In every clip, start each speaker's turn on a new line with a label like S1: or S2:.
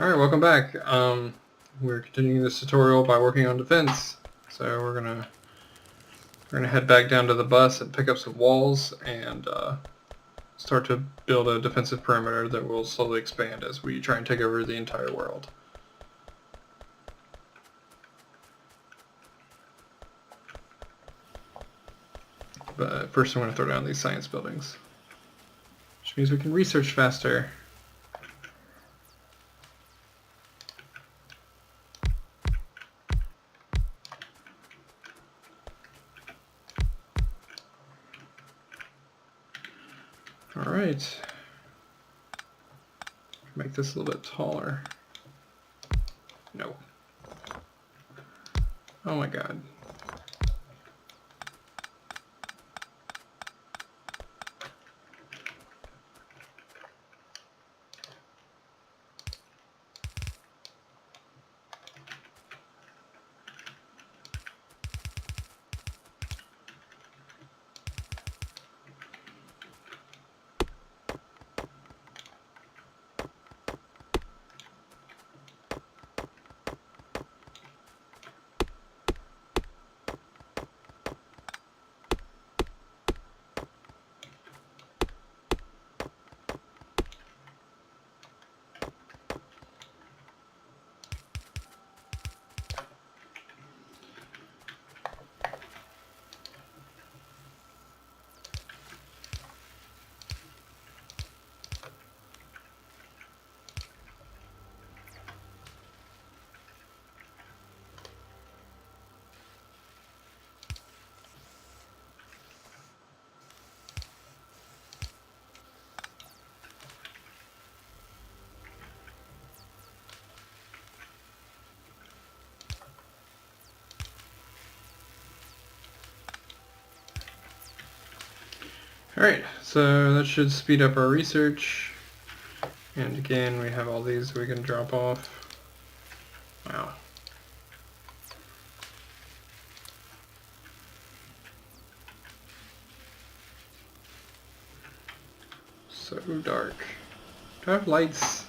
S1: Alright, welcome back. We're continuing this tutorial by working on defense. So we're gonna head back down to the bus and pick up some walls and start to build a defensive perimeter that will slowly expand as we try and take over the entire world. But first I'm going to throw down these science buildings, which means we can research faster. Alright. Make this a little bit taller. No. Oh my god. Alright, so that should speed up our research. And again, we have all these we can drop off. Wow. So dark. Do I have lights?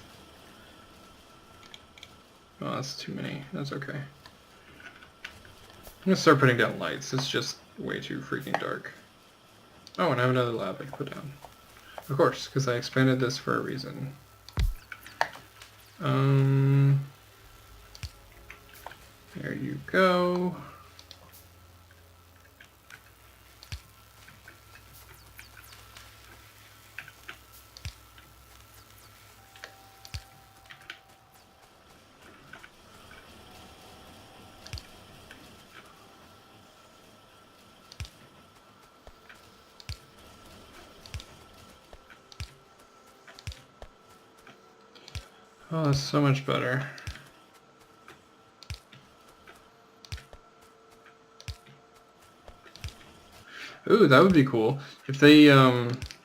S1: Oh, that's too many. That's okay. I'm gonna start putting down lights. It's just way too freaking dark. Oh, and I have another lab I can put down. Of course, because I expanded this for a reason. There you go. Oh, that's so much better. Ooh, that would be cool. If they,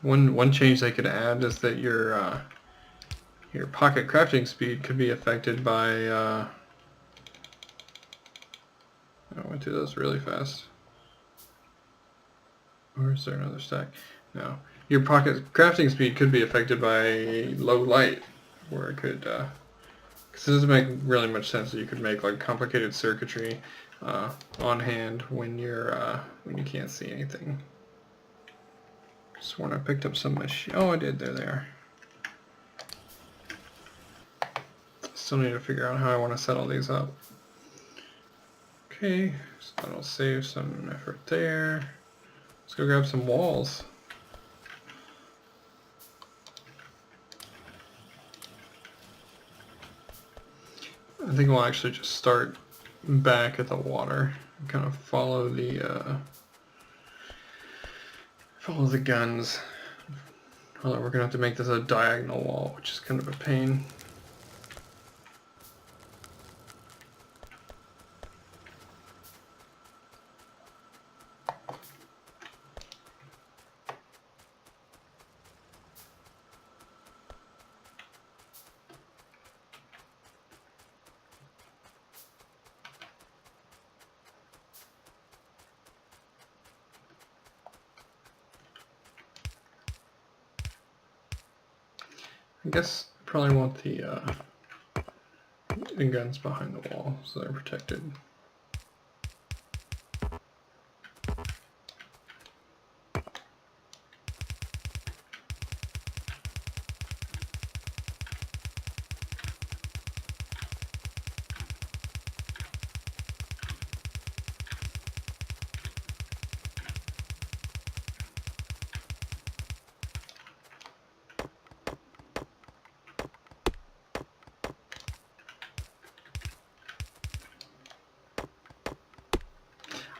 S1: one change they could add is that your pocket crafting speed could be affected by, I went through those really fast. Or is there another stack? No. Your pocket crafting speed could be affected by low light, where it could, because it doesn't make really much sense that you could make like complicated circuitry on hand when you can't see anything. Sworn I picked up some machine. Oh, I did. There they are. Still need to figure out how I want to set all these up. Okay, so that'll save some effort there. Let's go grab some walls. I think we'll actually just start back at the water and kind of follow the guns. Although we're gonna have to make this a diagonal wall, which is kind of a pain. I guess I probably want the and guns behind the wall, so they're protected.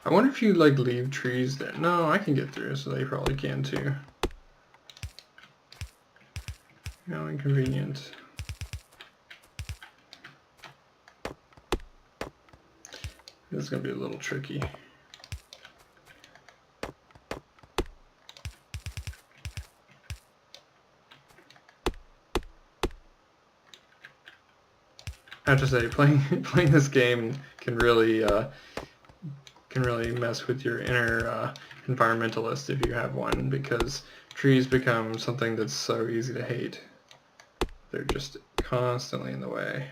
S1: I wonder if you like leave trees there. No, I can get through, so they probably can too. How inconvenient. This is gonna be a little tricky. I have to say, playing this game can really mess with your inner environmentalist if you have one, because trees become something that's so easy to hate. They're just constantly in the way.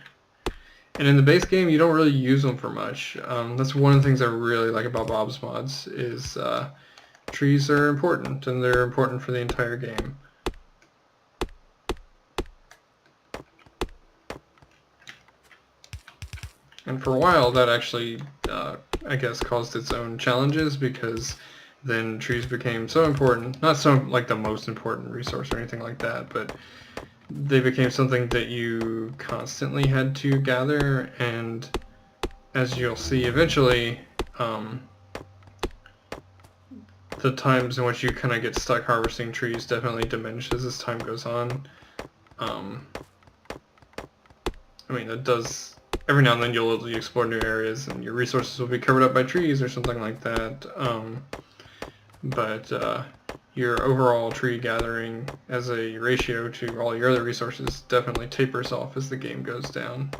S1: And in the base game, you don't really use them for much. That's one of the things I really like about Bob's Mods is trees are important, and they're important for the entire game. And for a while, that actually, I guess, caused its own challenges, because then trees became so important, not so like the most important resource or anything like that, but they became something that you constantly had to gather, and as you'll see eventually, the times in which you kind of get stuck harvesting trees definitely diminishes as time goes on. I mean, it does. Every now and then you'll explore new areas and your resources will be covered up by trees or something like that. But your overall tree gathering as a ratio to all your other resources definitely tapers off as the game goes down.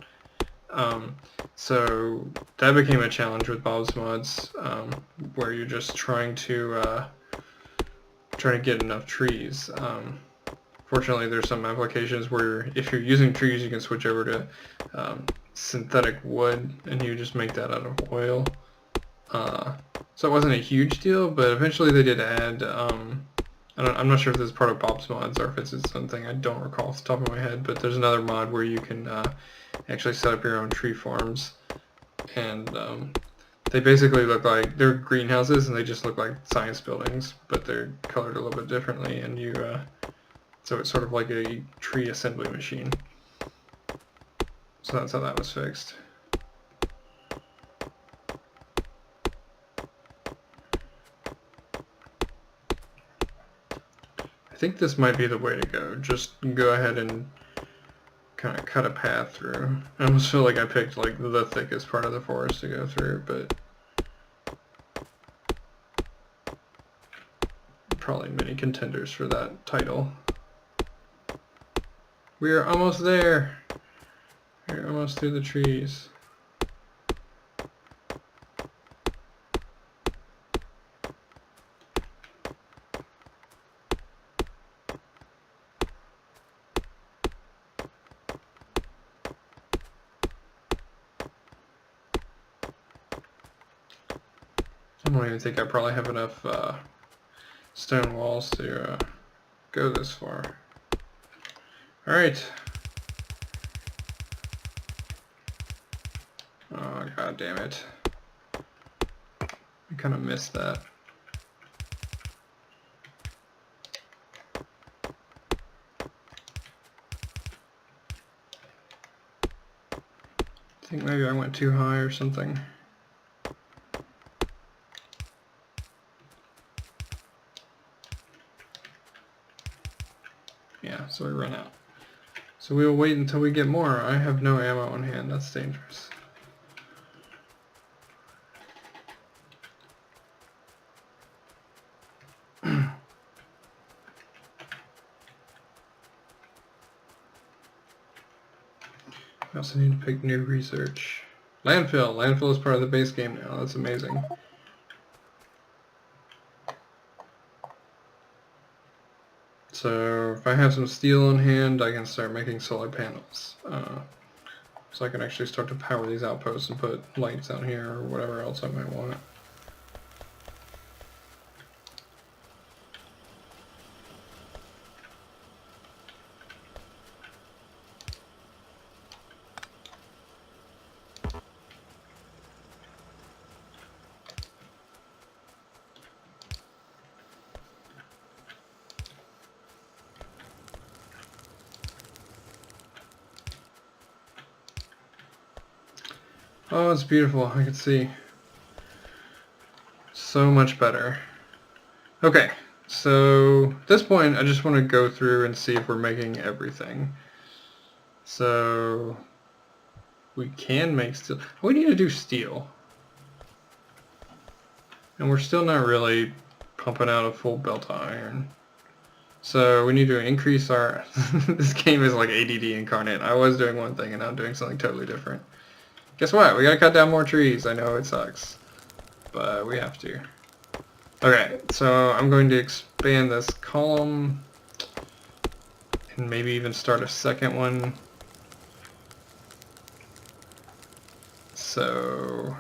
S1: So that became a challenge with Bob's Mods, where you're just trying to get enough trees. Fortunately, there's some applications where if you're using trees, you can switch over to synthetic wood, and you just make that out of oil. So it wasn't a huge deal, but eventually they did add, I'm not sure if this is part of Bob's Mods or if it's something I don't recall off the top of my head, but there's another mod where you can actually set up your own tree farms, and they basically look like, they're greenhouses, and they just look like science buildings, but they're colored a little bit differently, and so it's sort of like a tree assembly machine. So that's how that was fixed. I think this might be the way to go. Just go ahead and kind of cut a path through. I almost feel like I picked like the thickest part of the forest to go through, but probably many contenders for that title. We are almost there. We're almost through the trees. I don't even think I probably have enough stone walls to go this far. Alright. Oh, god damn it. I kind of missed that. I think maybe I went too high or something. Yeah, so we run out. So we will wait until we get more. I have no ammo on hand. That's dangerous. I also need to pick new research. Landfill. Landfill is part of the base game now. That's amazing. So if I have some steel on hand, I can start making solar panels. So I can actually start to power these outposts and put lights out here or whatever else I might want. Oh, it's beautiful. I can see so much better. Okay, so at this point I just want to go through and see if we're making everything. So we can make steel. We need to do steel. And we're still not really pumping out a full belt of iron. So we need to increase our... This game is like ADD incarnate. I was doing one thing and now I'm doing something totally different. Guess what? We gotta cut down more trees. I know it sucks, but we have to. Okay, so I'm going to expand this column and maybe even start a second one. So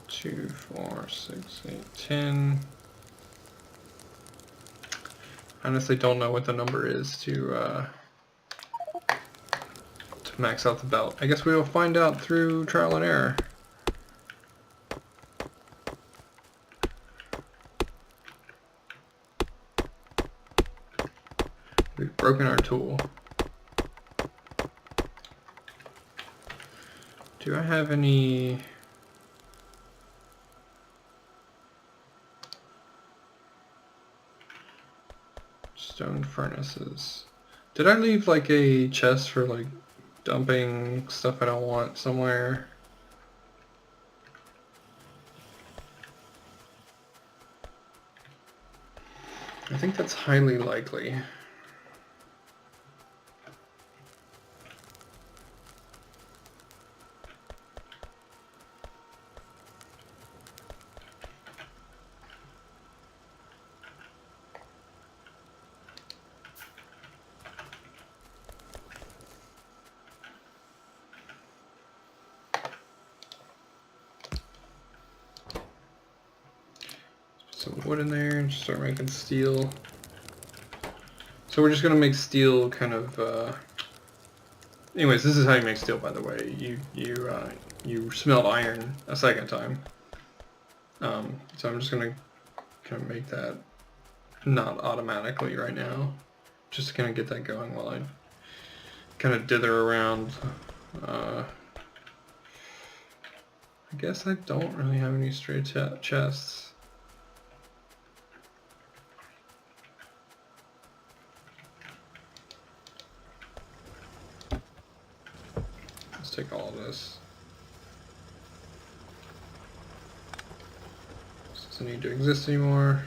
S1: 2, 4, 6, 8, 10. Honestly, don't know what the number is to max out the belt. I guess we will find out through trial and error. We've broken our tool. Do I have any... stone furnaces? Did I leave like a chest for like dumping stuff I don't want somewhere? I think that's highly likely. Some wood in there and just start making steel. So we're just gonna make steel kind of. Anyways, this is how you make steel, by the way. You smelt iron a second time. So I'm just gonna kind of make that not automatically right now, just to kind of get that going while I kind of dither around. I guess I don't really have any straight chests. Let's take all of this. This doesn't need to exist anymore.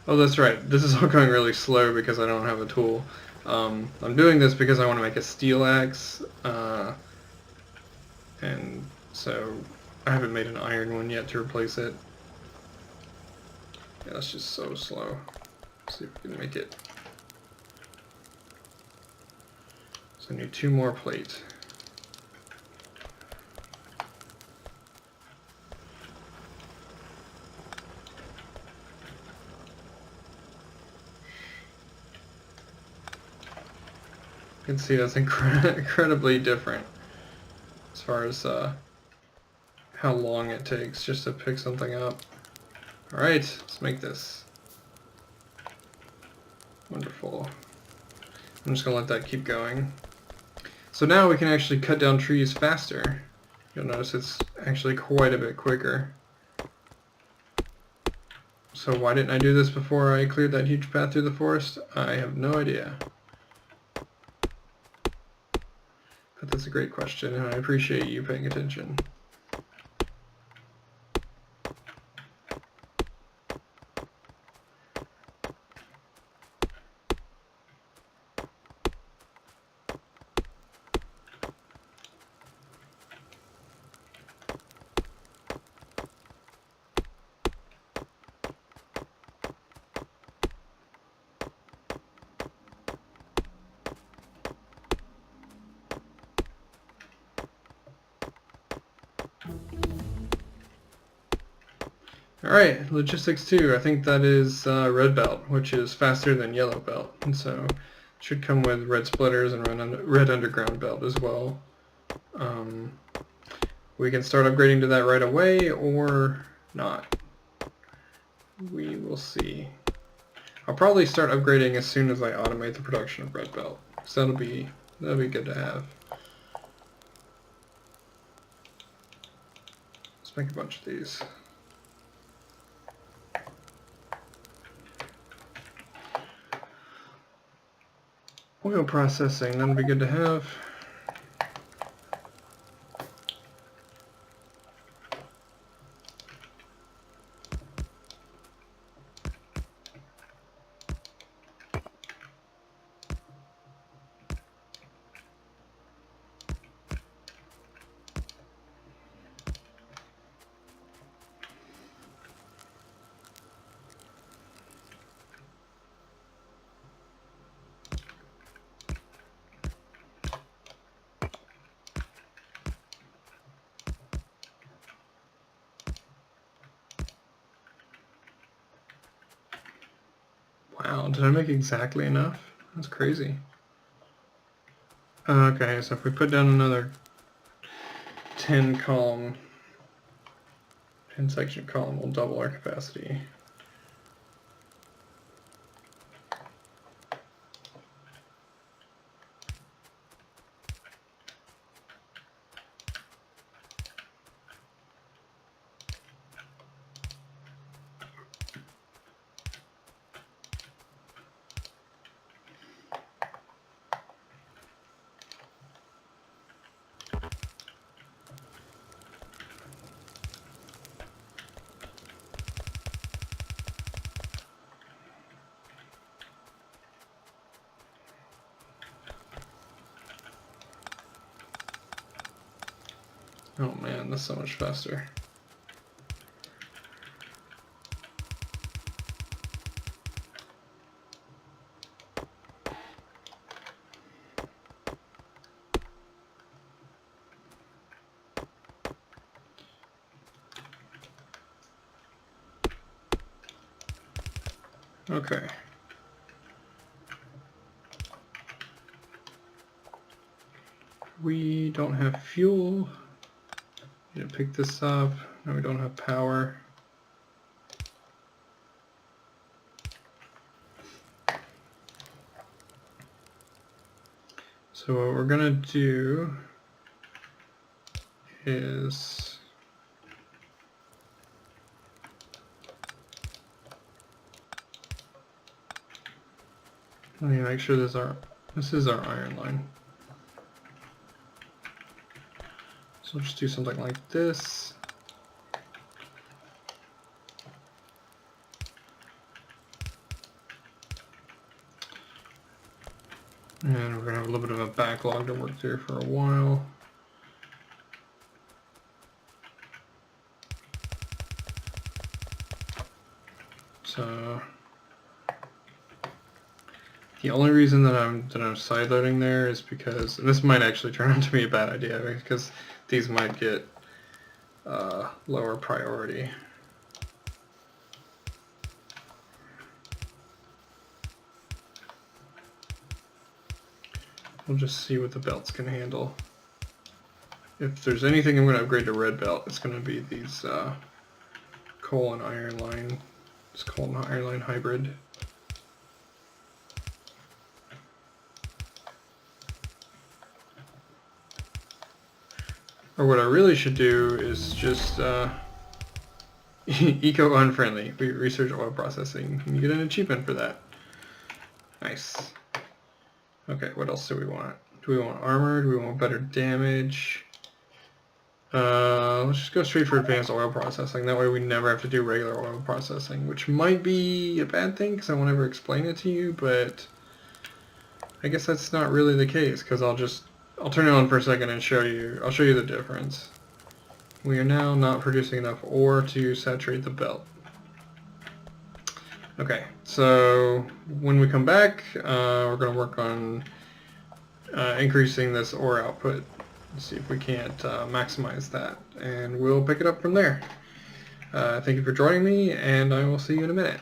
S1: Oh, that's right. This is all going really slow because I don't have a tool. I'm doing this because I want to make a steel axe, and so I haven't made an iron one yet to replace it. Yeah, that's just so slow. Let's see if we can make it. So I need 2 more plates. You can see that's incredibly different as far as how long it takes just to pick something up. Alright, let's make this. Wonderful. I'm just going to let that keep going. So now we can actually cut down trees faster. You'll notice it's actually quite a bit quicker. So why didn't I do this before I cleared that huge path through the forest? I have no idea. But that's a great question, and I appreciate you paying attention. Alright, logistics 2. I think that is red belt, which is faster than yellow belt. And so it should come with red splitters and red underground belt as well. We can start upgrading to that right away or not. We will see. I'll probably start upgrading as soon as I automate the production of red belt. So that'll be good to have. Let's make a bunch of these. Oil processing, that'll be good to have. Wow, did I make exactly enough? That's crazy. Okay, so if we put down another 10 section column, we'll double our capacity. Oh man, that's so much faster. Okay. We don't have fuel. Need to pick this up. No, we don't have power. So what we're gonna do is let me make sure this is our iron line. So we'll just do something like this. And we're going to have a little bit of a backlog to work through for a while. So the only reason that I'm sideloading there is because, and this might actually turn out to be a bad idea, because these might get lower priority. We'll just see what the belts can handle. If there's anything I'm going to upgrade to red belt, it's going to be these coal and iron line. It's coal and iron line hybrid. Or what I really should do is just eco-unfriendly. We research oil processing. You get an achievement for that. Nice. Okay, what else do we want? Do we want armor? Do we want better damage? Let's just go straight for advanced oil processing. That way we never have to do regular oil processing, which might be a bad thing because I won't ever explain it to you, but I guess that's not really the case because I'll turn it on for a second and I'll show you the difference. We are now not producing enough ore to saturate the belt. Okay, so when we come back, we're going to work on increasing this ore output. Let's see if we can't maximize that, and we'll pick it up from there. Thank you for joining me, and I will see you in a minute.